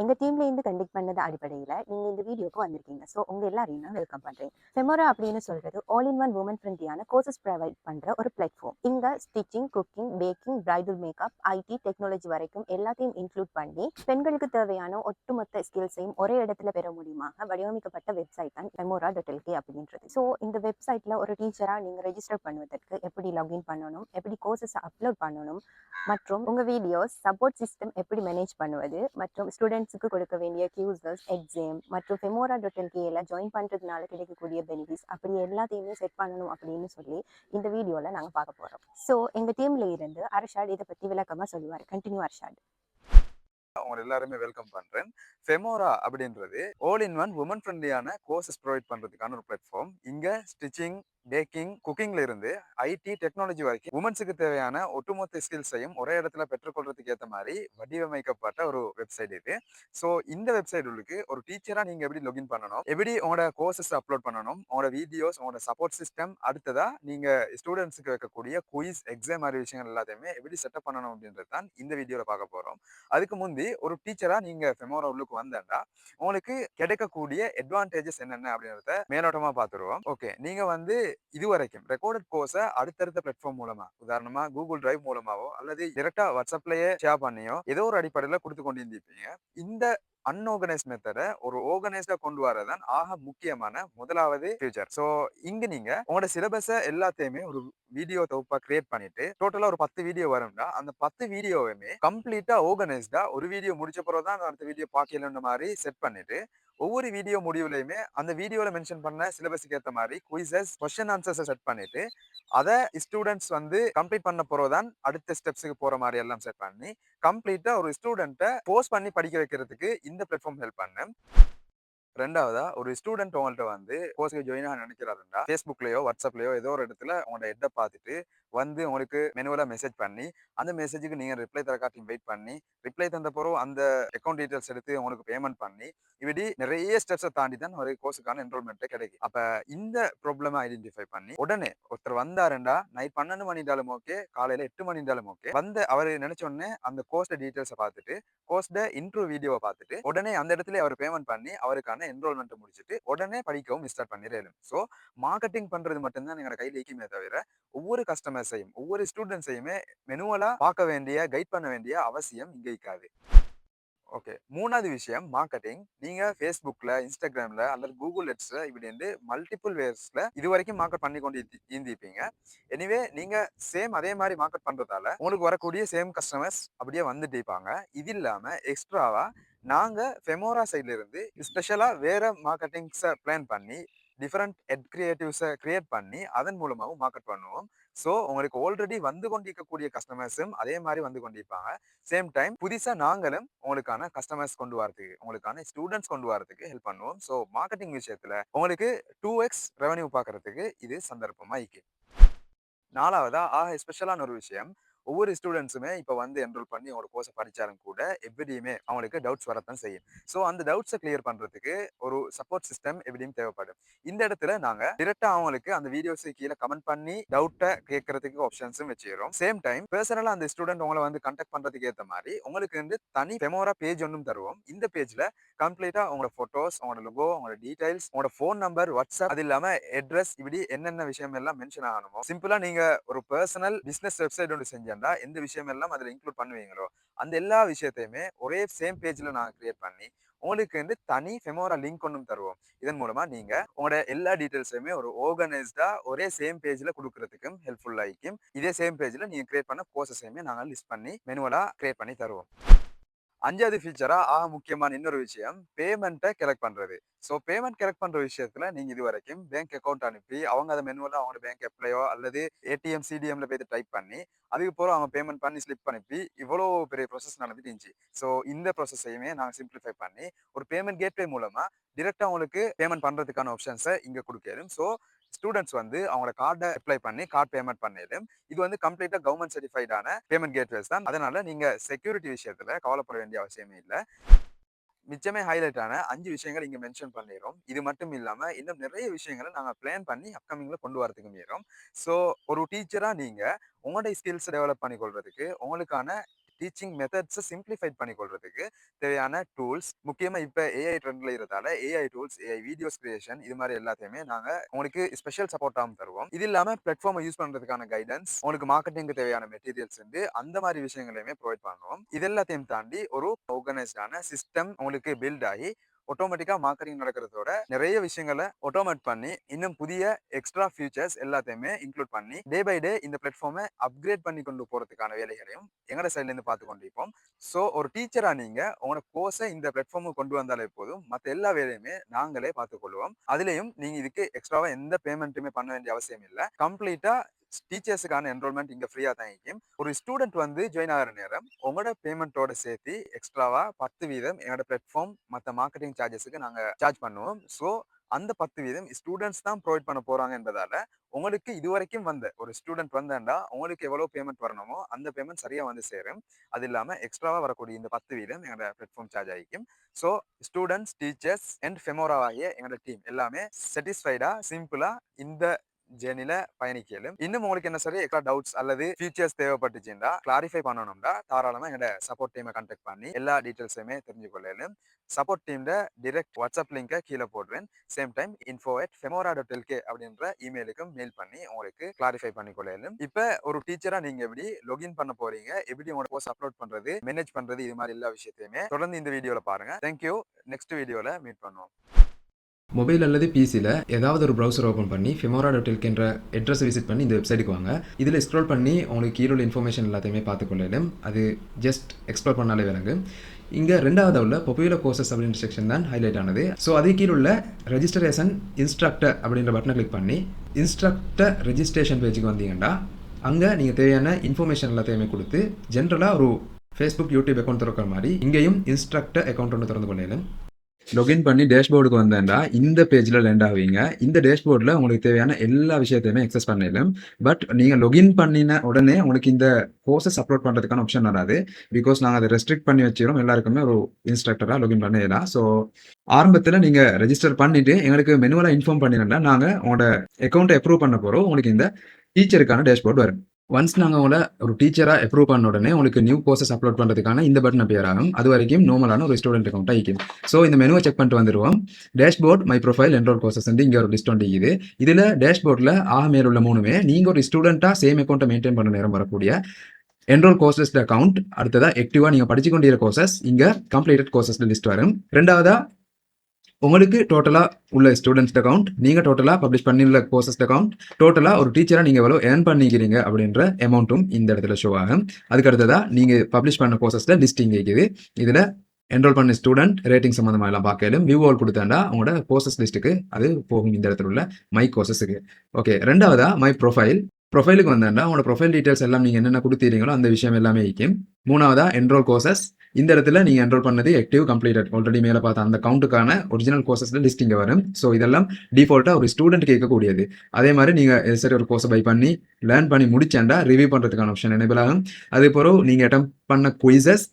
எங்க டீம்ல இருந்து கண்டக்ட் பண்ணது அடிப்படையில நீங்க இந்த வீடியோக்கு வந்திருக்கீங்க. ஸோ உங்க எல்லாரையும் நான் வெல்கம் பண்றேன். ஃபெமோரா அப்படின்னு சொல்றது ஆல் இன் ஒன் வுமன் ஃப்ரெண்ட்லியான கோர்சஸ் ப்ரொவைட் பண்ற ஒரு பிளாட்ஃபார்ம். இங்க stitching, cooking, baking, bridal makeup, IT, technology வரைக்கும் எல்லாத்தையும் இன்க்ளூட் பண்ணி பெண்களுக்கு தேவையான ஒட்டுமொத்த ஸ்கில்ஸையும் ஒரே இடத்துல பெற முடியுமாக வடிவமைக்கப்பட்ட வெப்சைட் தான் femora.lk அப்படின்றது. ஸோ இந்த வெப்சைட்ல ஒரு டீச்சரா நீங்க ரெஜிஸ்டர் பண்ணுவதற்கு எப்படி லாகின் பண்ணணும், எப்படி கோர்சஸ் அப்லோட் பண்ணணும், மற்றும் உங்க வீடியோஸ் சப்போர்ட் சிஸ்டம் எப்படி மேனேஜ் பண்ணுவது, மற்றும் ஸ்டூடெண்ட்ஸுக்கு கொடுக்க வேண்டிய கியூசஸ், எக்ஸாம் மற்றும் femora.lkல ஜாயின் பண்றதுனால கிடைக்கக்கூடிய பெனிஃபிட்ஸ் அப்படி எல்லாத்தையுமே செட் பண்ணணும் அப்படின்னு சொல்லி இந்த வீடியோல நாங்க பார்க்க போறோம். ஸோ எங்க டீம்ல இருந்து அர்ஷாட் இதை பத்தி விளக்கமா சொல்லுவார். கண்டினியூ அர்ஷாட். உங்க எல்லாருமே வெல்கம் பண்றேன். ஃபெமோரா அப்படின்றது ஆல் இன் ஒன் உமன் ஃப்ரெண்ட்லியான கோர்சஸ் ப்ரொவைட் பண்றதுக்கான ஒரு பிளாட்ஃபார்ம். இங்க ஸ்டிச்சிங், பேக்கிங், குக்கிங்ல இருந்து ஐடி, டெக்னாலஜி வரைக்கும் உமன்ஸுக்கு தேவையான ஒட்டுமொத்த ஸ்கில்ஸையும் ஒரே இடத்துல பெற்றுக்கொள்றதுக்கு ஏற்ற மாதிரி வடிவமைக்கப்பட்ட ஒரு வெப்சைட் இது. ஸோ இந்த வெப்சைட் உங்களுக்கு ஒரு டீச்சரா நீங்க எப்படி லாகின் பண்ணணும், எப்படி உங்களோட கோர்சஸ் அப்லோட் பண்ணணும், உங்களோட வீடியோஸ், உங்களோட சப்போர்ட் சிஸ்டம், அடுத்ததா நீங்க ஸ்டூடெண்ட்ஸுக்கு வைக்கக்கூடிய குயிஸ், எக்ஸாம் மாதிரி விஷயங்கள் எல்லாத்தையுமே எப்படி செட்டப் பண்ணணும் அப்படின்றது தான் இந்த வீடியோல பார்க்க போறோம். அதுக்கு முந்தி ஒரு டீச்சரா நீங்க ஃபெமோரா உள்ளுக்கு வந்தா உங்களுக்கு கிடைக்கக்கூடிய அட்வான்டேஜஸ் என்னென்ன அப்படின்றத மேலோட்டமா பார்த்துருவோம். ஓகே, நீங்க இதுவரைக்கும் ரெக்கார்டட் கோர்ஸை அடுத்தடுத்த பிளாட்ஃபார்ம் மூலமா, உதாரணமா கூகுள் டிரைவ் மூலமாவோ அல்லது டைரக்டா வாட்ஸ்அப்லயே ஷேர் பண்ணியோ ஏதோ ஒரு அடிப்படையில் கொடுத்து கொண்டு இருந்திருப்பீங்க. இந்த அன்ஆர்கனைஸ் மெத்தட ஒரு ஆர்கனைஸ்டா கொண்டு வரதான் ஆக முக்கியமான முதலாவது ஃபியூச்சர். ஸோ இங்க நீங்க உங்களோட சிலபஸை எல்லாத்தையுமே ஒரு வீடியோ தொகுப்பா கிரியேட் பண்ணிட்டு டோட்டலா ஒரு 10 வீடியோ வரும்னா அந்த 10 வீடியோவுமே கம்ப்ளீட்டா ஆர்கனைஸ்டா ஒரு வீடியோ முடிச்ச பிறகு தான் அடுத்த வீடியோ பார்க்கலன்ற மாதிரி செட் பண்ணிட்டு ஒவ்வொரு வீடியோ முடிவுலையுமே அந்த வீடியோல மென்ஷன் பண்ண சிலபஸுக்கு ஏற்ற மாதிரி குயிசஸ், கொஸ்டின் ஆன்சர்ஸை செட் பண்ணிட்டு அதை ஸ்டூடெண்ட்ஸ் கம்ப்ளீட் பண்ண போறதான் அடுத்த ஸ்டெப்ஸுக்கு போற மாதிரி எல்லாம் செட் பண்ணி கம்ப்ளீட்டா ஒரு ஸ்டூடெண்ட்டை போஸ்ட் பண்ணி படிக்க வைக்கிறதுக்கு இந்த பிளாட்ஃபார்ம் ஹெல்ப் பண்ணு. ரெண்டாவதா ஒரு ஸ்டூடெண்ட் உங்கள்ட்ட கோர்ஸ்க்கு ஜாயின் ஆக நினைக்கிறாருன்னா ஃபேஸ்புக்லயோ வாட்ஸ்அப்லயோ ஏதோ ஒரு இடத்துல உங்களோட ஹெட்டை பார்த்துட்டு உங்களுக்கு மெனுவலா மெசேஜ் பண்ணி அந்த மெசேஜுக்கு நீங்க ரிப்ளை தர காட்டி வெயிட் பண்ணி ரிப்ளை தந்த பிறகு அந்த அக்கௌண்ட் டீடைல்ஸ் எடுத்து உங்களுக்கு பேமெண்ட் பண்ணி இப்படி நிறைய ஸ்டெப்ஸை தாண்டி தான் ஒரு கோர்ஸுக்கான என்ரோல்மெண்ட்டே கிடைக்கும். அப்ப இந்த ப்ராப்ளமை ஐடென்டிஃபை பண்ணி உடனே ஒருத்தர் வந்தாருண்டா நைட் 12 மணி இருந்தாலும் ஓகே, காலையில 8 மணி இருந்தாலும் ஓகே, அவர் நினைச்ச உடனே அந்த கோர்ஸ் டீடைல்ஸை பார்த்துட்டு கோர்ஸ்ட இன்ட்ரோ வீடியோவை பார்த்துட்டு உடனே அந்த இடத்துல அவர் பேமெண்ட் பண்ணி அவருக்கான என்ரோல்மெண்ட் முடிச்சுட்டு உடனே படிக்கவும் ஸ்டார்ட் பண்ணிடலும். ஸோ மார்க்கெட்டிங் பண்றது மட்டும்தான் எங்களோட கையில் இருக்குமே தவிர ஒவ்வொரு கஸ்டமர்ஸையும் ஒவ்வொரு ஸ்டூடெண்ட்ஸையுமே மெனுவலா பார்க்க வேண்டிய கைட் பண்ண வேண்டிய அவசியம் இங்க இருக்காது. ஓகே, மூணாவது விஷயம் மார்க்கெட்டிங். நீங்க ஃபேஸ்புக்ல, இன்ஸ்டாகிராம்ல அல்லது கூகுள் எட்ஸ்ல இப்படி மல்டிபிள் வேஸ்ல இது வரைக்கும் மார்க்கெட் பண்ணி கொண்டு இருந்திருப்பீங்க. எனிவே நீங்க சேம் அதே மாதிரி மார்க்கெட் பண்றதால உங்களுக்கு வரக்கூடிய சேம் கஸ்டமர்ஸ் அப்படியே வந்துட்டு இருப்பாங்க. இது இல்லாம எக்ஸ்ட்ராவா நாங்க ஃபெமோரா சைட்ல இருந்து ஸ்பெஷலா வேற மார்க்கெட்டிங்ஸை பிளான் பண்ணி டிஃபரெண்ட் எட் கிரியேட்டிவ்ஸை கிரியேட் பண்ணி அதன் மூலமாகவும் மார்க்கெட் பண்ணுவோம். ஸோ உங்களுக்கு ஆல்ரெடி வந்து கொண்டிருக்கக்கூடிய கஸ்டமர்ஸும் அதே மாதிரி வந்து கொண்டிருப்பாங்க. சேம் டைம் புதுசா நாங்களும் உங்களுக்கான கஸ்டமர்ஸ் கொண்டு வரதுக்கு, உங்களுக்கான ஸ்டூடெண்ட்ஸ் கொண்டு வரதுக்கு ஹெல்ப் பண்ணுவோம். ஸோ மார்க்கெட்டிங் விஷயத்துல உங்களுக்கு 2x ரெவன்யூ பார்க்கறதுக்கு இது சந்தர்ப்பமா இருக்கு. நாலாவதா ஸ்பெஷலான ஒரு விஷயம், ஒவ்வொரு ஸ்டூடெண்ட்ஸுமே இப்போ என்ரோல் பண்ணி அவங்களோட கோர்ஸை படிச்சாலும் கூட எப்படியுமே அவங்களுக்கு டவுட்ஸ் வரத்தான் செய்யும். ஸோ அந்த டவுட்ஸை கிளியர் பண்றதுக்கு ஒரு சப்போர்ட் சிஸ்டம் எப்படியும் தேவைப்படும். இந்த இடத்துல நாங்க டிரெக்டா அவங்களுக்கு அந்த வீடியோஸ் கீழே கமெண்ட் பண்ணி டவுட்டை கேட்கறதுக்கு ஆப்ஷன்ஸும் வச்சுக்கிறோம். சேம் டைம் பர்சனலா அந்த ஸ்டூடெண்ட் உங்களை கண்டக்ட் பண்றதுக்கு ஏற்ற மாதிரி உங்களுக்கு தனி ஃபெமோரா பேஜ் ஒன்றும் தருவோம். இந்த பேஜ்ல கம்ப்ளீட்டா உங்களோட போட்டோஸ், உங்களோட லோகோ, உங்களோட டீடைல்ஸ், உங்களோட ஃபோன் நம்பர், வாட்ஸ்அப், அது இல்லாம அட்ரஸ், இப்படி என்னென்ன விஷயம் எல்லாம் மென்ஷன் ஆகணுமோ சிம்பிளா நீங்க ஒரு பர்சனல் பிசினஸ் வெப்சைட் ஒன்று செஞ்சா எந்த விஷயம் எல்லாம் அதுல இன்க்ளூட் பண்ணுவீங்களோ அந்த எல்லா விஷயத்தையுமே ஒரே சேம் பேஜ்ல நாங்க கிரியேட் பண்ணி உங்களுக்கு தனி ஃபெமோரா லிங்க் ஒன்றும் தருவோம். இதன் மூலமா நீங்க உங்களோட எல்லா டீடைல்ஸையுமே ஒரு ஆர்கனைஸ்டா ஒரே சேம் பேஜ்ல கொடுக்கறதுக்கும் ஹெல்ப்ஃபுல்லா இருக்கும். இதே சேம் பேஜ்ல நீங்க கிரியேட் பண்ண கோர்சஸையுமே நாங்க லிஸ்ட் பண்ணி மெனுவலா கிரியேட் பண்ணி தருவோம். அஞ்சாவது ஃபீச்சரா முக்கியமான இன்னொரு விஷயம் பேமெண்ட்டை கலெக்ட் பண்றது. ஸோ பேமெண்ட் கலெக்ட் பண்ற விஷயத்துல நீங்க இது வரைக்கும் பேங்க் அக்கௌண்ட் அனுப்பி அவங்க அதை மெனுவலா அவங்க பேங்க் அப்ளையோ அல்லது ஏடிஎம் சிடிஎம்ல போய் டைப் பண்ணி அதுக்கு போற அவங்க பேமெண்ட் பண்ணி ஸ்லிப் அனுப்பி இவ்வளோ பெரிய ப்ராசஸ் நடந்துட்டு இருந்துச்சு. ஸோ இந்த ப்ராசஸையுமே நாங்கள் சிம்பிளிஃபை பண்ணி ஒரு பேமெண்ட் கேட்வே மூலமா டிரெக்டா உங்களுக்கு பேமெண்ட் பண்றதுக்கான ஆப்ஷன்ஸை இங்க கொடுக்கணும். ஸோ ஸ்டூடெண்ட்ஸ் அவங்களோட கார்டை அப்ளை பண்ணி கார்டு பேமெண்ட் பண்ணிடும். இது கம்ப்ளீட்டா கவர்மெண்ட் சர்டிஃபைடான பேமெண்ட் கேட்வேஸ் தான். அதனால நீங்க செக்யூரிட்டி விஷயத்துல கவலைப்பட வேண்டிய அவசியமே இல்லை. மிச்சமே ஹைலைட் ஆன 5 விஷயங்கள் இங்க மென்ஷன் பண்ணிடுறோம். இது மட்டும் இல்லாம இன்னும் நிறைய விஷயங்களை நாங்க பிளான் பண்ணி அப்கமிங்ல கொண்டு வரதுக்கு மீறோம். ஸோ ஒரு டீச்சரா நீங்க உங்களோட ஸ்கில்ஸ் டெவலப் பண்ணி கொள்றதுக்கு உங்களுக்கான டீச்சிங் மெத்தட்ஸை சிம்பிளிஃபைட் பண்ணி கொள்றதுக்கு தேவையான டூல்ஸ், முக்கியமா இப்ப ஏஐ ட்ரெண்ட்ல இருக்கிறதால AI tools, AI videos creation இது மாதிரி எல்லாத்தையுமே நாங்க உங்களுக்கு ஸ்பெஷல் சப்போர்ட்டாகவும் தருவோம். இது இல்லாம பிளாட்ஃபார்மை யூஸ் பண்றதுக்கான கைடன்ஸ், உங்களுக்கு மார்க்கெட்டிங்க்கு தேவையான மெட்டீரியல்ஸ் அந்த மாதிரி விஷயங்களையுமே ப்ரொவைட் பண்ணுவோம். இது எல்லாத்தையும் தாண்டி ஒரு ஆர்கனைஸ்டான சிஸ்டம் உங்களுக்கு பில்ட் ஆகி ஆட்டோமேட்டிக்கா மார்க்கெட்டிங் நடக்கிறதோட நிறைய விஷயங்களை ஆட்டோமேட் பண்ணி இன்னும் புதிய எக்ஸ்ட்ரா ஃபியூச்சர்ஸ் எல்லாத்தையுமே இன்க்ளூட் பண்ணி டே பை டே இந்த பிளாட்ஃபார்மை அப்கிரேட் பண்ணி கொண்டு போறதுக்கான வேலைகளையும் எங்களோட சைட்ல இருந்து பார்த்து கொண்டிருப்போம். ஸோ ஒரு டீச்சரா நீங்க உங்களோட கோர்ஸை இந்த பிளாட்ஃபார்முக்கு கொண்டு வந்தாலே போதும், மற்ற எல்லா வேலையுமே நாங்களே பார்த்துக்கொள்வோம். அதுலயும் நீங்க இதுக்கு எக்ஸ்ட்ராவா எந்த பேமெண்ட்டுமே பண்ண வேண்டிய அவசியம் இல்லை. கம்ப்ளீட்டா டீச்சர்ஸுக்கான என்ரோல்மெண்ட் இங்க ஃப்ரீயா தான் இருக்கும். ஒரு ஸ்டூடெண்ட் ஜாயின் ஆகிற நேரம் உங்களோட பேமெண்ட்டோட சேர்த்து எக்ஸ்ட்ராவா 10% எங்களோட பிளாட்ஃபார்ம் மற்ற மார்க்கெட்டிங் சார்ஜஸுக்கு நாங்க சார்ஜ் பண்ணுவோம். ஸோ அந்த 10% ஸ்டூடெண்ட்ஸ் தான் ப்ரொவைட் பண்ண போறாங்க என்பதால உங்களுக்கு இதுவரைக்கும் ஒரு ஸ்டூடெண்ட் வந்தா உங்களுக்கு எவ்வளவு பேமெண்ட் வரணுமோ அந்த பேமெண்ட் சரியா வந்து சேரும். அது இல்லாம எக்ஸ்ட்ராவா வரக்கூடிய இந்த 10% எங்களோட பிளாட்ஃபார்ம் சார்ஜ் ஆகிக்கும். So students, teachers and Femora ஆகிய எங்களோட டீம் எல்லாமே சாட்டிஸ்ஃபைடா சிம்பிளா இந்த ஜேர்னில பயணிக்கலும். இன்னும் உங்களுக்கு என்ன சரி எக்ஸ்ட்ரா டவுட்ஸ் அல்லது ஃபீச்சர்ஸ் தேவைப்பட்டுச்சுன்னா கிளாரிஃபை பண்ணணும்னா தாராளமா எங்களோட சப்போர்ட் டீமை கான்டாக்ட் பண்ணி எல்லா டீட்டெயில்ஸுமே தெரிஞ்சு கொள்ளலும். சப்போர்ட் டீம்ல டிரெக்ட் வாட்ஸ்அப் லிங்கை கீழே போடுவேன். சேம் டைம் info@femora.lk அப்படின்ற இமெயிலுக்கும் மெயில் பண்ணி உங்களுக்கு கிளாரிஃபை பண்ணி கொள்ளலும். இப்போ ஒரு டீச்சரா நீங்க எப்படி லொகின் பண்ண போறீங்க, எப்படி உங்களோட கோர்ஸ் அப்லோட் பண்றது, மேனேஜ் பண்றது, இது மாதிரி எல்லா விஷயத்தையுமே தொடர்ந்து இந்த வீடியோல பாருங்க. தேங்க்யூ. நெக்ஸ்ட் வீடியோல மீட் பண்ணுவோம். மொபைல் அல்லது பிசியில் ஏதாவது ஒரு ப்ரௌசர் ஓப்பன் பண்ணி femora.lk என்ற அட்ரஸை விசிட் பண்ணி இந்த வெப்சைட்டுக்கு வாங்க. இதில் ஸ்க்ரோல் பண்ணி உங்களுக்கு கீழே உள்ள இன்ஃபர்மேஷன் எல்லாத்தையுமே பார்த்துக்கொள்ளலும். அது ஜஸ்ட் எக்ஸ்ப்ளோர் பண்ணாலே விளங்கு. இங்கே ரெண்டாவது உள்ள பாப்புலர் கோர்சஸ் அப்படின்ற செக்ஷன் தான் ஹைலைட் ஆனது. ஸோ அதே கீழே உள்ள ரெஜிஸ்ட்ரேஷன் இன்ஸ்ட்ரக்டர் அப்படின்ற பட்டனை கிளிக் பண்ணி இன்ஸ்ட்ரக்டர் ரெஜிஸ்ட்ரேஷன் பேஜுக்கு வந்தீங்கன்னா அங்கே நீங்கள் தேவையான இன்ஃபர்மேஷன் எல்லாத்தையுமே கொடுத்து ஜென்ரலாக ஒரு ஃபேஸ்புக், யூடியூப் அக்கௌண்ட் திறக்கிற மாதிரி இங்கேயும் இன்ஸ்ட்ரக்டர் அக்கௌண்ட் ஒன்று திறந்து கொள்ளலும். லொகின் பண்ணி டேஷ்போர்டுக்கு வந்தேன்டா இந்த பேஜில் லேண்ட் ஆவீங்க. இந்த டேஷ்போர்டில் உங்களுக்கு தேவையான எல்லா விஷயத்தையுமே எக்ஸஸ் பண்ணிடலாம். பட் நீங்கள் லொகின் பண்ணின உடனே உங்களுக்கு இந்த கோர்சஸ் அப்லோட் பண்ணுறதுக்கான ஆப்ஷன் வராது. பிகாஸ் நாங்கள் அதை ரெஸ்ட்ரிக்ட் பண்ணி வச்சிடும் எல்லாருக்குமே ஒரு இன்ஸ்ட்ரக்டராக லொகின் பண்ணிடலாம். ஸோ ஆரம்பத்தில் நீங்கள் ரெஜிஸ்டர் பண்ணிவிட்டு எங்களுக்கு மெனுவலாக இன்ஃபார்ம் பண்ணிடலாம். நாங்கள் உங்களோட அக்கௌண்ட்டை அப்ரூவ் பண்ண போகிறோம். உங்களுக்கு இந்த டீச்சருக்கான டேஷ்போர்ட் வரும். ஒன்ஸ் நாங்கள் உங்களை ஒரு டீச்சராக அப்ரூவ் பண்ண உடனே உங்களுக்கு நியூ கோர்சஸ் அப்லோட் பண்ணுறதுக்கான இந்த பட்டன் அப்பியர் ஆகும். அது வரைக்கும் நார்மலான ஒரு ஸ்டூடெண்ட் அக்கௌண்ட் ஆகிக்கும். ஸோ இந்த மெனுவை செக் பண்ணிட்டு வந்துடுவோம். Dashboard, my profile, enrol courses இங்கே ஒரு லிஸ்ட் ஒன்று இருக்குது. இதில் டேஷ்போர்டில் மேல் உள்ள மூணுமே நீங்கள் ஒரு ஸ்டூடெண்ட்டாக சேம் அக்கௌண்ட்டை மெயின்டைன் பண்ண நேரம் வரக்கூடிய என்ரோல் கோர்சஸ் அக்கௌண்ட். அடுத்ததாக ஆக்டிவாக நீங்கள் படிச்சு கொண்டிருக்கிற கோர்சஸ் இங்கே கம்ப்ளீட்டட் கோர்சஸ் லிஸ்ட் வரும். ரெண்டாவதாக உங்களுக்கு டோட்டலாக உள்ள ஸ்டூடெண்ட்ஸ் அக்கௌண்ட், நீங்கள் டோட்டலாக பப்ளிஷ் பண்ணியுள்ள கோர்சஸ் அக்கௌண்ட், டோட்டலாக ஒரு டீச்சராக நீங்கள் எவ்வளோ ஏர்ன் பண்ணிக்கிறீங்க அப்படின்ற அமௌண்ட்டும் இந்த இடத்துல ஷோ ஆகும். அதுக்கு அடுத்ததாக நீங்கள் பப்ளிஷ் பண்ண கோர்சஸில் லிஸ்டிங் இருக்குது. இதில் என்ரோல் பண்ண ஸ்டூடெண்ட் ரேட்டிங் சம்மந்தமாக எல்லாம் பார்க்கலும். வியூ ஆல் கொடுத்தாண்டா உங்களோட கோர்சஸ் லிஸ்ட்டுக்கு அது போகும் இந்த இடத்துல உள்ள மை கோர்சஸுக்கு. ஓகே, ரெண்டாவதாக மை ப்ரொஃபைல். ப்ரொஃபைலுக்கு வந்தாண்டா உங்களோட ப்ரொஃபைல் டீட்டெயில்ஸ் எல்லாம் நீங்கள் என்னென்ன கொடுத்தீங்களோ அந்த விஷயம் எல்லாமே இருக்கும். மூணாவதாக என்ரோல் கோர்சஸ். இந்த இடத்துல நீங்கள் என்ரோல் பண்ணது ஆக்டிவ், கம்ப்ளீட்டட். ஆல்ரெடி மேலே பார்த்த அந்த கவுண்ட்டுக்கான ஒரிஜினல் கோர்சஸில் லிஸ்டிங் வரும். ஸோ இதெல்லாம் டிஃபால்ட்டாக ஒரு ஸ்டூடெண்ட் கேட்கக்கூடியது. அதே மாதிரி நீங்கள் சரி ஒரு கோர்ஸை பை பண்ணி லேர்ன் பண்ணி முடிச்சாண்டா ரிவ்யூ பண்ணுறதுக்கான ஆப்ஷன் எனேபிள் ஆகும். அதே போல் நீங்கள் அட்டம் பண்ண குயிசஸ்,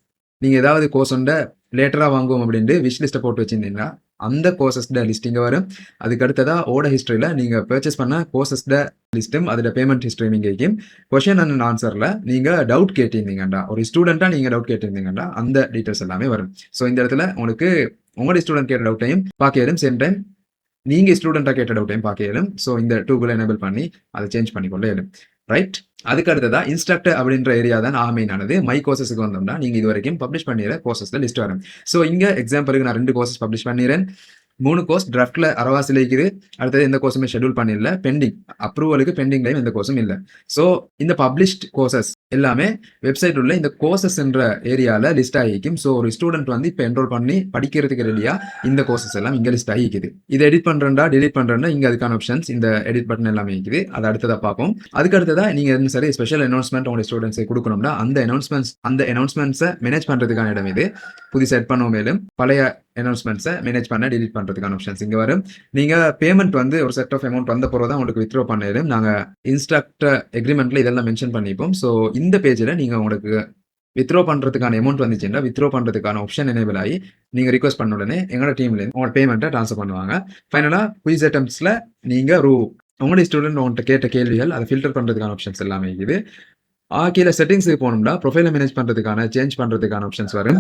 நீங்கள் ஏதாவது கோர்ஸ் ஒன்றை லேட்டராக வாங்குவோம் அப்படின்ட்டு விஷ் லிஸ்ட்டை போட்டு வச்சுருந்தீங்கன்னா அந்த கோர்சஸ்ட லிஸ்டிங்க வரும். அதுக்கு அடுத்ததாக ஓட ஹிஸ்ட்ரியில் நீங்கள் பர்ச்சேஸ் பண்ண கோர்சஸ்ட லிஸ்ட்டும் அதோட பேமெண்ட் ஹிஸ்ட்ரியும் இங்கே இருக்கும். கொஷின் அண்ட் ஆன்சரில் நீங்கள் டவுட் கேட்டிருந்தீங்கண்டா, ஒரு ஸ்டூடெண்ட்டாக நீங்கள் டவுட் கேட்டிருந்தீங்கண்டா அந்த டீட்டெயில்ஸ் எல்லாமே வரும். ஸோ இந்த இடத்துல உங்களுக்கு உங்களோட ஸ்டூடெண்ட் கேட்ட டவுட்டையும் பார்க்கலும், சேம் டைம் நீங்கள் ஸ்டூடெண்ட்டாக கேட்ட டவுட்டையும் பார்க்கலும். ஸோ இந்த டூக்குள்ள எனேபிள் பண்ணி அதை சேஞ்ச் பண்ணிக்கொள்ள இயலும். ரைட், அதுக்கு அடுத்ததா இன்ஸ்ட்ரக்டர் அப்படின்ற ஏரியா தான் மெயினானது. மை கோர்சஸுக்கு வந்தோம்னா நீங்கள் இது வரைக்கும் பப்ளிஷ் பண்ணிடுற கோர்சஸ்ல லிஸ்ட் வரும். ஸோ இங்கே எக்ஸாம்பிளுக்கு நான் 2 கோர்சஸ் பப்ளிஷ் பண்ணிடுறேன். 3 கோர்ஸ் டிராஃப்ட்ல அரவாசில் இருக்குது. அடுத்தது எந்த கோர்ஸுமே ஷெட்யூல் பண்ணிடல, பெண்டிங், அப்ரூவலுக்கு பெண்டிங்லையும் எந்த கோர்ஸும் இல்லை. ஸோ இந்த பப்ளிஷ்ட் கோர்சஸ் எல்லாமே வெப்சைட் உள்ள இந்த கோர்சஸ் என்ற ஏரியாவில் லிஸ்ட் ஆகிக்கும். ஸோ ஒரு ஸ்டூடெண்ட் இப்போ என்ரோல் பண்ணி படிக்கிறதுக்கு ரெடியாக இந்த கோர்சஸ் எல்லாம் இங்கே லிஸ்ட் ஆகிக்குது. இதை எடிட் பண்ணுறா டெலிட் பண்ணுறா இங்கே அதுக்கான ஆப்ஷன்ஸ் இந்த எடிட் பட்டன் எல்லாமே இருக்குது. அதை அடுத்ததாக பார்ப்போம். அதுக்கு அடுத்ததாக நீங்கள் என்ன சரி ஸ்பெஷல் அனௌன்ஸ்மெண்ட் உங்களுடைய ஸ்டூடெண்ட்ஸை கொடுக்கணும்னா அந்த அனௌன்ஸ்மெண்ட்ஸை மேனேஜ் பண்ணுறதுக்கான இடம் இது. புதுசாக செட் பண்ணுவோம். மேலும் பழைய அனௌன்ஸ்மெண்ட்ஸை மேனேஜ் பண்ண டெலிட் பண்ணுறதுக்கான ஆப்ஷன்ஸ் இங்கே வரும். நீங்கள் பேமெண்ட் ஒரு செட் ஆஃப் அமௌண்ட் வந்த பிறகு தான் உங்களுக்கு வித்ட்ரா பண்ணிடும். நாங்கள் இன்ஸ்ட்ரக்டர் எக்ரிமெண்ட்டில் இதெல்லாம் மென்ஷன் பண்ணிப்போம். ஸோ இந்த பேஜில் நீங்கள் உங்களுக்கு வித்ட்ரா பண்ணுறதுக்கான அமௌண்ட் வந்துச்சுன்னா வித்ட்ரா பண்ணுறதுக்கான ஆப்ஷன் எனேபிள் ஆகி நீங்கள் ரிக்வஸ்ட் பண்ண உடனே எங்களோட டீம்லேருந்து உங்களோட பேமெண்ட்டை ட்ரான்ஸ்ஃபர் பண்ணுவாங்க. ஃபைனலாக குயிஸ் அட்டம்ப்ஸில் நீங்கள் உங்களுடைய ஸ்டூடெண்ட் உங்கள்கிட்ட கேட்ட கேள்விகள் அதை ஃபில்டர் பண்ணுறதுக்கான ஆப்ஷன்ஸ் எல்லாமே இருக்குது. கீழே செட்டிங்ஸுக்கு போனோம்னா ப்ரொஃபைலை மேனேஜ் பண்ணுறதுக்கான சேஞ்ச் பண்ணுறதுக்கான ஆப்ஷன்ஸ் வரும்.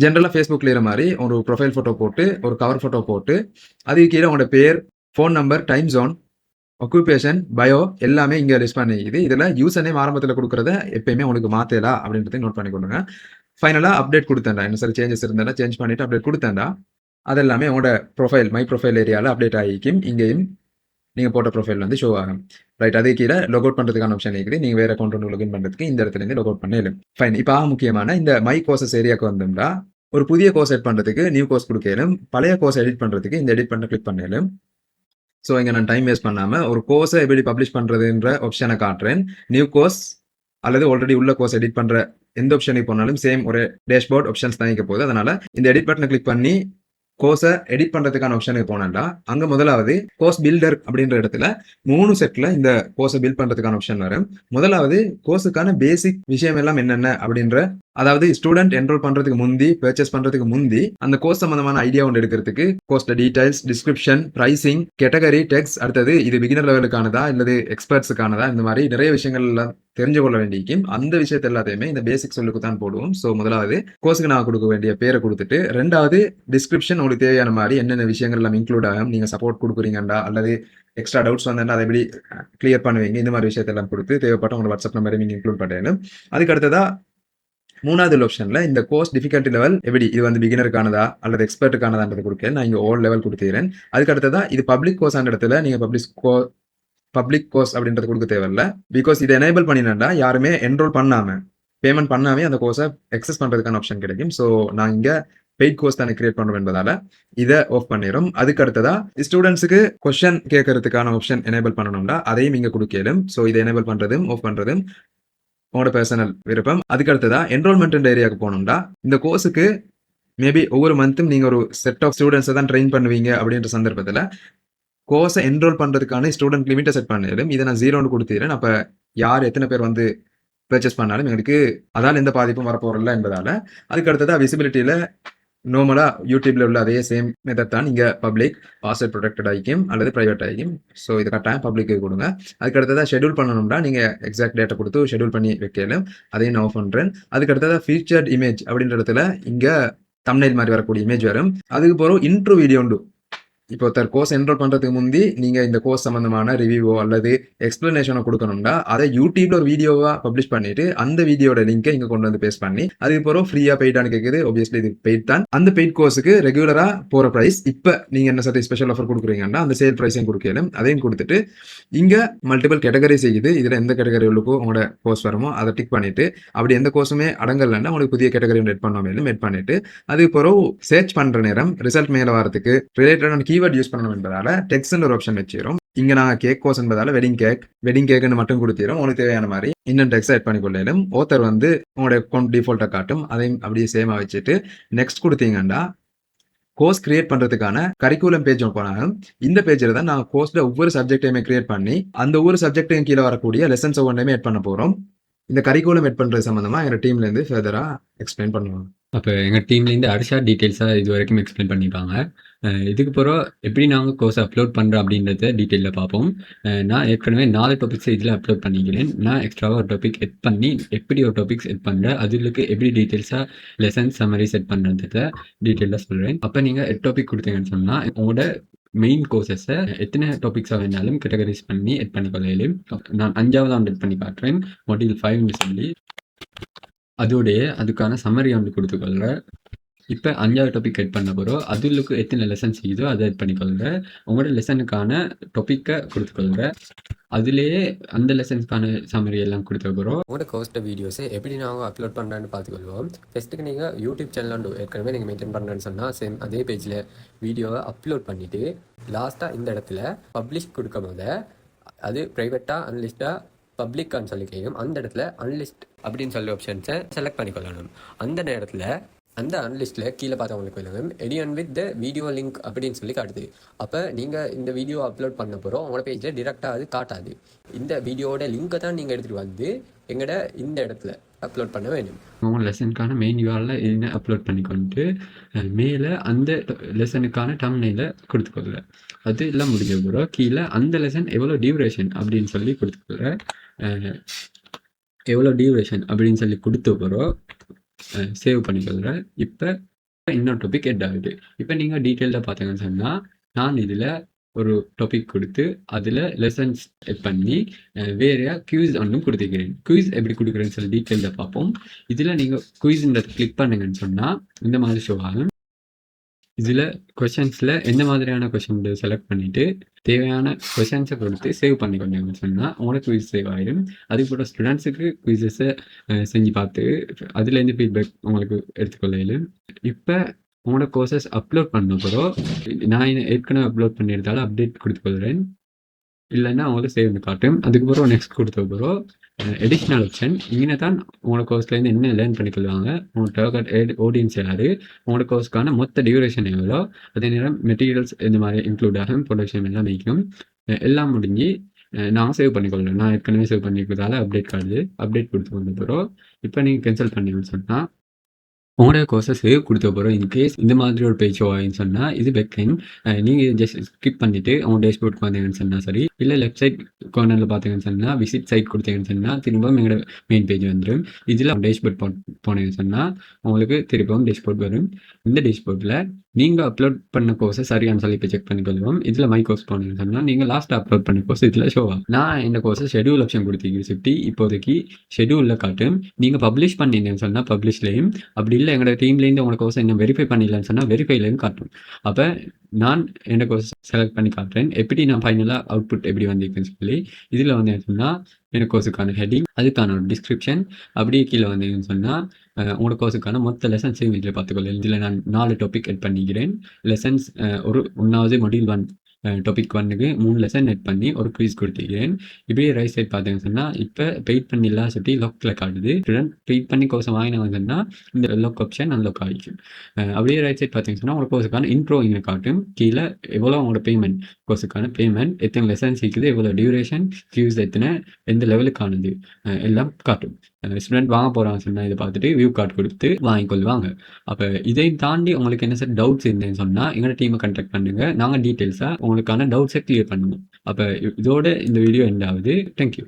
ஜென்ரலாக ஃபேஸ்புக்கில் இருக்கிற மாதிரி ஒரு ப்ரொஃபைல் ஃபோட்டோ போட்டு ஒரு கவர் ஃபோட்டோ போட்டு அதுக்கு கீழே உங்களோட பேர், phone number, time zone, occupation, bio எல்லாமே இங்கே லிஸ்ட் பண்ணிக்குது. இதில் யூசர் நேம் ஆரம்பத்தில் கொடுக்குறத எப்பயுமே உங்களுக்கு மாற்றலாம் அப்படின்றத நோட் பண்ணி கொடுங்க. ஃபைனலாக அப்டேட் கொடுத்தேன்டா, என்ன சார் சேஞ்சஸ் இருந்தால் சேஞ்ச் பண்ணிவிட்டு அப்டேட் கொடுத்தேன்டா, அது எல்லாமே உங்களோட ப்ரொஃபைல் மை ப்ரொஃபைல் ஏரியாவில் அப்டேட் ஆகிக்கும். இங்கேயும் நீங்கள் போட்ட ப்ரொஃபைல் வந்து ஷோ ஆகும். ரைட், அதே கீழே லாக் அவுட் பண்ணுறதுக்கான ஆப்ஷன் இருக்குது. நீங்கள் வேறு அக்கௌண்ட் ஒன்று லாகின் பண்ணுறதுக்கு இந்த இடத்துலேருந்து லாக் அவுட் பண்ணலாம். ஃபைன். இப்போ முக்கியமான இந்த மை கோர்சஸ் ஏரியாவுக்கு வந்தோம்னா ஒரு புதிய கோர்ஸ் எட் பண்ணுறதுக்கு நியூ கோர்ஸ் கொடுக்கலும், பழைய கோர்ஸ் எடிட் பண்ணுறதுக்கு இந்த எடிட் பண்ண கிளிக் பண்ணலும். ஸோ இங்கே நான் டைம் வேஸ்ட் பண்ணாமல் ஒரு கோர்ஸை எப்படி பப்ளிஷ் பண்ணுறதுன்ற ஆப்ஷனை காட்டுறேன். நியூ கோர்ஸ் அல்லது ஆல்ரெடி உள்ள கோர்ஸ் எடிட் பண்ணுற எந்த ஆப்ஷனுக்கு போனாலும் சேம் ஒரு டேஷ்போர்ட் ஆப்ஷன்ஸ் தான் இருக்க போகுது. அதனால் இந்த எடிட் பட்டனை கிளிக் பண்ணி கோர்ஸை எடிட் பண்ணுறதுக்கான ஆப்ஷனுக்கு போனேன்டா, அங்கே முதலாவது கோர்ஸ் பில்டர் அப்படின்ற இடத்துல 3 செட்டில் இந்த கோர்ஸை பில்ட் பண்ணுறதுக்கான ஆப்ஷன் வரும். முதலாவது கோர்ஸுக்கான பேசிக் விஷயம் எல்லாம் என்னென்ன அப்படின்ற, அதாவது ஸ்டூடெண்ட் என்ரோல் பண்ணுறதுக்கு முந்தி, பர்ச்சேஸ் பண்ணுறதுக்கு முந்தி அந்த கோர்ஸ் சம்மந்தமான ஐடியா ஒன்று எடுக்கிறதுக்கு course details, description, pricing, category, text, அடுத்தது இது பிகினர் லெவலுக்கானதா இல்லது எக்ஸ்பர்ட்ஸுக்கானதா, இந்த மாதிரி நிறைய விஷயங்கள் எல்லாம் தெரிஞ்சு கொள்ள வேண்டியிருக்கும். அந்த விஷயத்தை எல்லாத்தையுமே இந்த பேசிக் சொல்லுக்கு தான் போடுவோம். ஸோ முதலாவது கோர்ஸுக்கு நான் கொடுக்க வேண்டிய பேரை கொடுத்துட்டு, ரெண்டாவது டிஸ்கிரிப்ஷன் உங்களுக்கு தேவையான மாதிரி என்னென்ன விஷயங்கள் எல்லாம் இன்க்ளூட் ஆகும், நீங்கள் சப்போர்ட் கொடுக்குறீங்கண்டா அல்லது எக்ஸ்ட்ரா டவுட்ஸ் வந்தா அதை எப்படி கிளியர் பண்ணுவீங்க, இந்த மாதிரி விஷயத்தெல்லாம் கொடுத்து தேவைப்பட்ட உங்களோட வாட்ஸ்அப் நம்பரை நீங்கள் இன்க்ளூட் பண்ணணும். அதுக்கு அடுத்ததா 3வது ஆப்ஷனில் இந்த கோர்ஸ் டிஃபிகல்ட்டி லெவல் எப்படி, இது வந்து பிகினருக்கானதா அல்லது எக்ஸ்பர்ட்டுக்கானதான்றது கொடுக்க நான் இங்கே ஓல் லெவல் கொடுத்துக்கிறேன். அதுக்கு அடுத்ததா இது பப்ளிக் கோர்ஸ் அந்த இடத்துல நீங்கள் பப்ளிக் கோர்ஸ் அப்படின்றது கொடுக்க தேவையில்ல. பிகாஸ் இதை எனேபிள் பண்ணினா யாருமே என்ரோல் பண்ணாமல் பேமெண்ட் பண்ணாமே அந்த கோர்ஸை எக்ஸஸ் பண்ணுறதுக்கான ஆப்ஷன் கிடைக்கும். ஸோ நான் இங்கே பெய்ட் கோர்ஸ் தானே கிரியேட் பண்ணுவேன் என்பதால இதை ஆஃப் பண்ணிடும். அதுக்கு அடுத்ததா ஸ்டூடெண்ட்ஸுக்கு கொஸ்டின் கேட்கறதுக்கான ஆப்ஷன் எனேபிள் பண்ணணும்னா அதையும் இங்கே கொடுக்கலும். ஸோ இதை எனேபிள் பண்ணுறதும் ஆஃப் பண்ணுறதும் உங்களோட பர்சனல் விருப்பம். அதுக்கு அடுத்ததா என்ரோல்மெண்ட் ஏரியாவுக்கு போனோம்னா இந்த கோர்ஸுக்கு மேபி ஒவ்வொரு மந்த்தும் நீங்கள் ஒரு செட் ஆஃப் ஸ்டூடெண்ட்ஸை தான் ட்ரெயின் பண்ணுவீங்க அப்படின்ற சந்தர்ப்பத்தில் கோர்ஸை என்ரோல் பண்ணுறதுக்கான ஸ்டூடெண்ட் லிமிட்டை செட் பண்ணிடும். இதை நான் 0 கொடுத்துறேன். அப்போ யார் எத்தனை பேர் வந்து பர்ச்சேஸ் பண்ணாலும் எங்களுக்கு அதால் எந்த பாதிப்பும் வரப்போறதில்ல என்பதால். அதுக்கு அடுத்ததாக விசிபிலிட்டியில் நார்மலாக யூடியூப்ல உள்ள அதே சேம் மெத்தட் தான் இங்கே பப்ளிக் பாஸ்வேர்ட் ப்ரொடெக்டட் ஆகிக்கும் அல்லது ப்ரைவேட் ஆகிக்கும். ஸோ இது கரெக்டாக பப்ளிக்கு கொடுங்க. அதுக்கு அடுத்ததாக ஷெடியூல் பண்ணணும்னா நீங்கள் எக்ஸாக்ட் டேட்டா கொடுத்து ஷெடியூல் பண்ணி வைக்கலாம். அதையும் நான் ஆஃப் பண்ணுறேன். அதுக்கு அடுத்ததாக ஃபீச்சர்ட் இமேஜ் அப்படின்ற இடத்துல இங்கே தம்ப்நெயில் மாதிரி வரக்கூடிய இமேஜ் வரும். அதுக்கு போகிறோம் இன்ட்ரோ வீடியோ உண்டு. இப்போ ஒருத்தர் கோர்ஸ் என்ரோல் பண்ணுறதுக்கு முந்தி நீங்கள் இந்த கோர்ஸ் சம்மந்தமான ரிவ்யூவோ அல்லது எக்ஸ்பிளனேஷனோ கொடுக்கணும்னா அதை யூடியூப்ல ஒரு வீடியோவாக பப்ளிஷ் பண்ணிட்டு அந்த வீடியோட லிங்கை இங்கே கொண்டு வந்து பேஸ்ட் பண்ணி அதுக்கப்புறம் ஃப்ரீயாக பெய்டான்னு கேட்குது. ஒபியஸ்லி இது பெய்ட் தான். அந்த பெய்ட் கோர்ஸுக்கு ரெகுலராக போகிற ப்ரைஸ் இப்போ நீங்கள் என்ன சரி ஸ்பெஷல் ஆஃபர் கொடுக்குறீங்கன்னா அந்த சேல் ப்ரைஸையும் கொடுக்கலும். அதையும் கொடுத்துட்டு இங்கே மல்டிபிள் கேட்டகரி செய்யுது. இதில் எந்த கேட்டகரி உள்ளுக்கோ உங்களோட கோர்ஸ் வருமோ அதை டிக் பண்ணிட்டு அப்படி எந்த கோர்ஸுமே அடங்கலைன்னா உங்களுக்கு புதிய கேட்டகரி ஒன்று எட் பண்ணாமலும் எட் பண்ணிட்டு அதுக்கப்புறம் சர்ச் பண்ணுற நேரம் ரிசல்ட் மேலே வரதுக்கு ரிலேட்டடான கீவேர்ட் யூஸ் பண்ணணும் என்பதால டெக்ஸ்ட்னு ஒரு ஆப்ஷன் வச்சிரும். இங்க நாங்கள் கேக் கோர்ஸ் என்பதால வெட்டிங் கேக்குன்னு மட்டும் கொடுத்திரும். உங்களுக்கு தேவையான மாதிரி இன்னும் டெக்ஸ்ட் ஆட் பண்ணி கொள்ளையிலும். ஓத்தர் வந்து உங்களுடைய அக்கௌண்ட் டிஃபால்ட்டை காட்டும். அதையும் அப்படியே சேமாக வச்சுட்டு நெக்ஸ்ட் கொடுத்தீங்கன்னா கோர்ஸ் கிரியேட் பண்ணுறதுக்கான கரிக்குலம் பேஜ் போனாலும் இந்த பேஜில் தான் நாங்கள் கோர்ஸில் ஒவ்வொரு சப்ஜெக்டையுமே கிரியேட் பண்ணி அந்த ஒவ்வொரு சப்ஜெக்டையும் கீழே வரக்கூடிய லெசன்ஸ் ஒவ்வொன்றையுமே எட் பண்ண போகிறோம். இந்த கரிக்குலம் எட் பண்ணுறது சம்மந்தமாக எங்கள் டீம்லேருந்து ஃபர்தராக எக்ஸ்பிளைன் பண்ணுவாங்க. அப்போ எங்கள் டீம்லேருந்து அரிஷா டீட்டெயில்ஸாக இது வரைக்கும் எக்ஸ்பிளைன் பண்ணியிருப்பாங்க. இதுக்கு பிறகு எப்படி நாங்கள் கோர்ஸ் அப்லோட் பண்ணுறோம் அப்படின்றத டீட்டெயிலில் பார்ப்போம். நான் ஏற்கனவே 4 டாபிக்ஸ் இதில் அப்லோட் பண்ணிக்கிறேன். நான் எக்ஸ்ட்ராவாக ஒரு டாபிக் எட் பண்ணி எப்படி ஒரு டாபிக்ஸ் எட் பண்ணுறேன் அதுக்கு எப்படி டீட்டெயில்ஸாக லெசன் சம்மரி செட் பண்ணுறதுக்கு டீட்டெயிலாக சொல்கிறேன். அப்போ நீங்கள் 8 டாபிக் கொடுத்தீங்கன்னு சொன்னால் உங்களோட மெயின் கோர்சஸை எத்தனை டாபிக்ஸாக வேணாலும் கேட்டகரைஸ் பண்ணி எட் பண்ணிக்கொள்ளையிலும். நான் 5வது எட் பண்ணி காட்டுறேன். மாடியூல் 5ன்னு சொல்லி அதோடைய அதுக்கான சம்மரி வந்து கொடுத்துக்கொள்கிறேன். இப்போ 5வது டாபிக் எட் பண்ண போகிறோம். அதுக்கு எத்தனை லெசன் செய்யுதோ அதை எட் பண்ணிக்கொள்கிறேன். உங்களோட லெசனுக்கான டாப்பிக்கை கொடுத்துக்கொள்கிறேன். அதுலேயே அந்த லெசன்ஸ்க்கான சம்மரி எல்லாம் கொடுத்த போகிறோம். உங்களோட கோர்ஸ்ட வீடியோஸை எப்படி நாங்கள் அப்லோட் பண்ணுறேன்னு பார்த்துக்கொள்வோம். ஃபஸ்ட்டுக்கு நீங்கள் யூடியூப் சேனல் ஏற்கனவே நீங்கள் மெயின்டைன் பண்ணுறேன்னு சொன்னால் சேம் அதே பேஜில் வீடியோவை அப்லோட் பண்ணிவிட்டு லாஸ்ட்டாக இந்த இடத்துல பப்ளிஷ் கொடுக்கும் போது அது ப்ரைவேட்டாக அன்லிஸ்ட்டாக பப்ளிக்கான்னு சொல்லி கேட்கும். அந்த இடத்துல அன்லிஸ்ட் அப்படின்னு சொல்லி ஆப்ஷன்ஸை செலக்ட் பண்ணிக்கொள்ளணும். அந்த நேரத்தில் அந்த அன்லிஸ்ட்டில் கீழே பார்த்தவங்களுக்கு வேணும் எடியன் வித் த வீடியோ லிங்க் அப்படின்னு சொல்லி காட்டுது. அப்போ நீங்கள் இந்த வீடியோ அப்லோட் பண்ண போகிறோம் உங்களோட பேஜில் டிரெக்டாக அது காட்டாது. இந்த வீடியோட லிங்கை தான் நீங்கள் எடுத்துகிட்டு வந்து எங்களோட இந்த இடத்துல அப்லோட் பண்ண வேணும். உங்கள் லெசனுக்கான மெயின் யூஆரில் என்ன அப்லோட் பண்ணிக்கொண்டு மேலே அந்த லெசனுக்கான டம்ப்நெயிலை கொடுத்துக்கொள்ள அது எல்லாம் முடிஞ்ச போகிறோம். கீழே அந்த லெசன் எவ்வளோ டியூரேஷன் அப்படின்னு சொல்லி கொடுத்துக்கொள்ள எவ்வளோ டியூரேஷன் அப்படின்னு சொல்லி கொடுத்த பிறகு சேவ் பண்ணிக்கொள்கிறேன். இப்போ இன்னொரு டாபிக் எட் ஆகுது. இப்போ நீங்கள் டீட்டெயில்டாக பார்த்தீங்கன்னு சொன்னால் நான் இதில் ஒரு டாபிக் கொடுத்து அதில் லெசன்ஸ் எட் பண்ணி வேறு குயிஸ் ஒன்றும் கொடுத்துக்கிறேன். குயிஸ் எப்படி கொடுக்குறேன்னு சொல்லி டீட்டெயில்டாக பார்ப்போம். இதில் நீங்கள் குயிஸ்ன்றதை கிளிக் பண்ணுங்கன்னு சொன்னால் இந்த மாதிரி ஷோ ஆகும். இதில் கொஷின்ஸில் எந்த மாதிரியான கொஷின் செலக்ட் பண்ணிவிட்டு தேவையான கொஷின்ஸை கொடுத்து சேவ் பண்ணிக்கொண்டீங்கன்னு சொன்னால் உங்களுக்கு குயிஸ் சேவ் ஆகிடும். அதுபோல் ஸ்டூடெண்ட்ஸுக்கு குயிஸஸை செஞ்சு பார்த்து அதுலேருந்து ஃபீட்பேக் உங்களுக்கு எடுத்துக்கொள்ளையிலும். இப்போ உங்களோட கோர்சஸ் அப்லோட் பண்ண பிறகு நான் ஏற்கனவே அப்லோட் பண்ணியிருந்தாலும் அப்டேட் கொடுத்துக்கொள்கிறேன். இல்லைன்னா அவங்களுக்கு சேவ் காட்டும். அதுக்கப்புறம் நெக்ஸ்ட் கொடுத்த பிறகு எடிஷ்னல் ஆப்ஷன் இங்கே தான் உங்களோட கோர்ஸ்லேருந்து என்ன லேர்ன் பண்ணிக்கொள்வாங்க, உங்களோட டார்கெட் ஆடியன்ஸ் யார், உங்களோட கோர்ஸ்க்கான மொத்த டியூரேஷன் எவ்வளோ, அதே நேரம் மெட்டீரியல்ஸ் இந்த மாதிரி இன்க்ளூட் ஆகும், ப்ரொடக்ஷன் எல்லாம் வைக்கும். எல்லாம் முடிஞ்சு நான் சேவ் பண்ணிக்கொள்கிறேன். நான் ஏற்கனவே சேவ் பண்ணிக்கிறதால அப்டேட் கார்டு அப்டேட் கொடுத்து கொண்ட பிறகு இப்போ நீங்கள் கேன்சல் பண்ணீங்கன்னு சொன்னால் உங்களோட கோர்ஸை சேவ் கொடுத்த பிறகு இன்கேஸ் இந்த மாதிரி ஒரு பேஜ் ஆகின்னு சொன்னால் இது பேக்லைன் நீங்கள் ஜஸ்ட் ஸ்கிப் பண்ணிவிட்டு உங்கள் டேஷ்போர்ட் பார்த்தீங்கன்னு சொன்னால் சரி, இல்லை லெஃப்ட் சைட் கார்னரில் பார்த்தீங்கன்னு சொன்னால் விசிட் சைட் கொடுத்தீங்கன்னு சொன்னால் திரும்பவும் எங்களோட மெயின் பேஜ் வந்துடும். இதில் டேஷ்போர்ட் போனீங்கன்னு சொன்னால் உங்களுக்கு திரும்பவும் டேஷ்போர்ட் வரும். இந்த டேஷ்போர்ட்டில் நீங்கள் அப்லோட் பண்ண கோர்ஸை சரியானு சொல்லி இப்போ செக் பண்ணிக்கொள்வோம். இதில் மை கோர்ஸ் போனீங்கன்னு சொன்னால் நீங்கள் லாஸ்ட்டாக அப்லோட் பண்ண கோர்ஸ் இதில் ஷோ ஆகும். நான் இந்த கோர்ஸை ஷெடியூல் ஆப்ஷன் கொடுத்தீங்க சுட்டி இப்போதைக்கு ஷெடியூலில் காட்டும். நீங்கள் பப்ளிஷ் பண்ணிங்கன்னு சொன்னால் பப்ளிஷ்லேயும், அப்படி இல்லை எங்களோட டீம்லேருந்து உங்களோட கோர்ஸை இன்னும் வெரிஃபை பண்ணிடலன்னு சொன்னால் வெரிஃபைலையும் காட்டும். அப்போ நான் என்ன கோர்ஸ் செலக்ட் பண்ணி காட்டுறேன். எப்படி நான் ஃபைனலாக அவுட்புட் எப்படி வந்திருக்குன்னு சொல்லி இதில் வந்து என்னன்னா எனக்கு கோர்ஸுக்கான ஹெட்டிங், அதுக்கான ஒரு டிஸ்கிரிப்ஷன், அப்படியே கீழே வந்தீங்கன்னு சொன்னால் உங்களோட கோர்ஸுக்கான மொத்த லெசன்ஸையும் இதில் பார்த்துக்கொள்ளேன். இதில் நான் 4 டாபிக் எட் பண்ணிக்கிறேன். லெசன்ஸ் ஒரு 1வது மாடியூல் 1 டாபிக் 1க்கு 3 லெசன் எட் பண்ணி ஒரு குவிஸ் கொடுத்துக்கிறேன். இப்படியே ரைட் சைட் பார்த்தீங்கன்னு சொன்னால் இப்போ பெய்ட் பண்ணிடலாம் சொல்லி லாக்கில் காட்டுது. ஸ்டூடெண்ட் பெய்ட் பண்ணி கோர்ஸை வாங்கினவங்க சொன்னால் இந்த லாக் ஆப்ஷன் அன்லாக் ஆகிக்கும். அப்படியே ரைட் சைட் பார்த்தீங்கன்னு சொன்னால் உங்களோட கோர்ஸுக்கான இன்ட்ரோ இங்கே காட்டும். கீழே எவ்வளோ உங்களோட பேமெண்ட், கோர்ஸுக்கான பேமெண்ட், எத்தனை லெசன்ஸ் இருக்குது, எவ்வளோ டியூரேஷன், ஃபியூஸ் எத்தனை, எந்த லெவலுக்கானது எல்லாம் காட்டும். ஸ்டூடெண்ட் வாங்க போகிறாங்க சொன்னால் இதை பார்த்துட்டு வியூ கார்டு கொடுத்து வாங்கிக்கொள்வாங்க. அப்போ இதையும் தாண்டி உங்களுக்கு என்ன சார் டவுட்ஸ் இருந்தேன்னு சொன்னால் எங்களோட டீமை கான்டாக்ட் பண்ணுங்கள். நாங்கள் டீட்டெயில்ஸாக உங்களுக்கான டவுட்ஸை கிளியர் பண்ணுவோம். அப்போ இதோட இந்த வீடியோ எண்ட் ஆகுது. தேங்க்யூ.